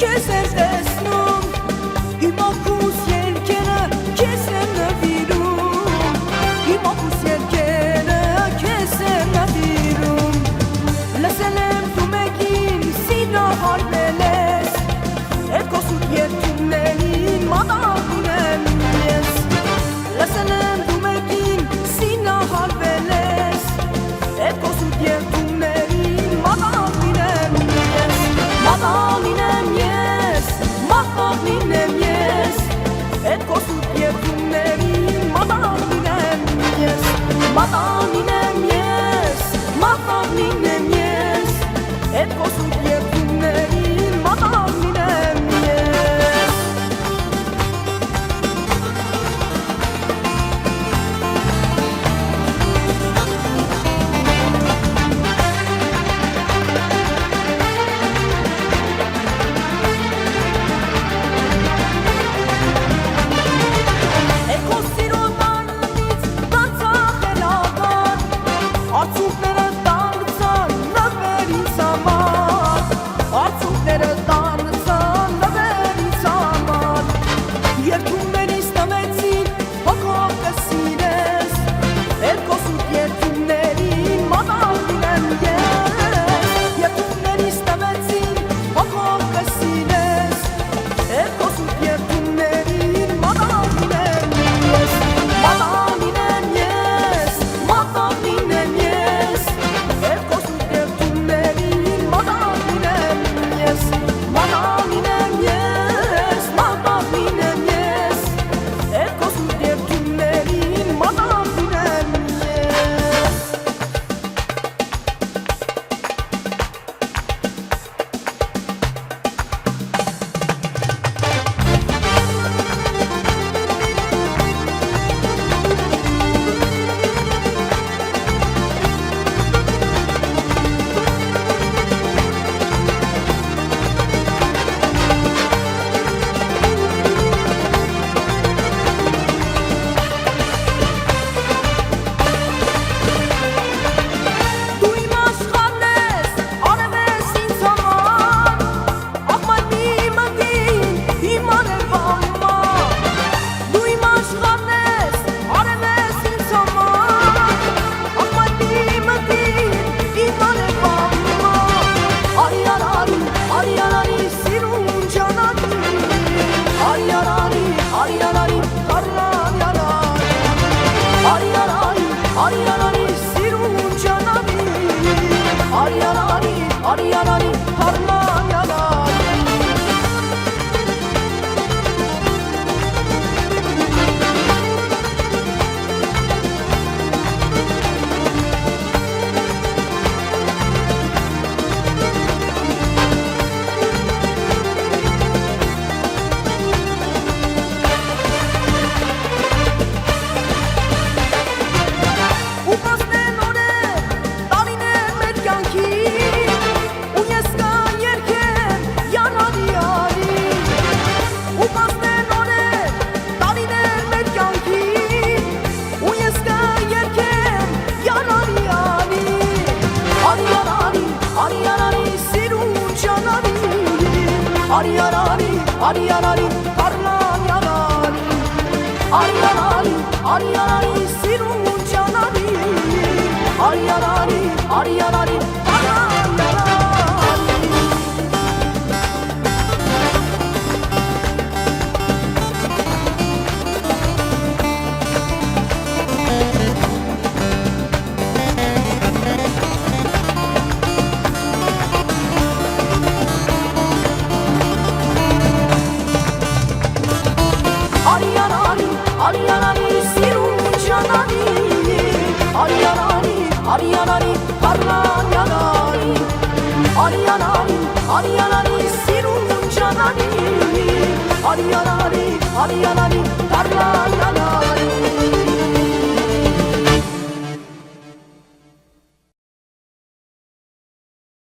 քեզ եմ տեսնում, իմ ակուս երկերը քեզ եմ նվիրում, իմ ակուս երկերը քեզ եմ նվիրում, լսել եմ դու մեկին սիրահարվել ես, էդ քո սուտ երդումներին մատաղում եմ ես, լսել եմ դու մեկին սիրահարվել ես, էդ քո սուտ երդումներին մատաղում եմ ես, մատաղում եմ ես, մատաղում եմ ես, էդ քո սուտ երդումներին մատաղում եմ ես, մատաղում եմ ես, մատաղում եմ ես, էդ քո սուտ երդումներին մատաղում եմ ես. Էդ քո սիրո տանից դարձա խելագար, արցունքները դարձան նվեր ինձ համար, արցունքները դարձան նվեր ինձ համար, երդումներիս տվեցին հոգով կսիրես, էդ քո սուտ երդումներին մատաղում եմ ես, երդումներիս տվեցին հոգով կսիրես, էդ քո սուտ երդումներին մատաղում եմ ես, մատաղում եմ ես, մատաղում եմ ես, էդ քո սուտ երդումներին մատաղում եմ ես, մատաղում եմ ես, մատաղում եմ ես, էդ քո սուտ երդումներին մատաղում եմ ես. Դու իմ աշխարհն ես, արև ես ինձ համար, աղմայրի մտին իմ արևանմար, դու իմ աշխարհն ես, արև ես ինձ համար, աղմայրի մտին իմ արևանմար, արի սիրուն ջանանի, արի հարլան սիրուն ջանանի, արի հարլան ու կասնեն օրեր, տարիներ մեր կյանքի, ու ես կա երգեմ յանարի, ու կասնեն օրեր, տարիներ մեր կյանքի, ու ես կա երգեմ յանարի, արի սիրուն ջանանի, արի հարլան արի սիրուն ջանանի, արի հարլան Ariyanari sirun canani, Ariyanari harlan yanari, Ariyanari sirun canani, Ariyanari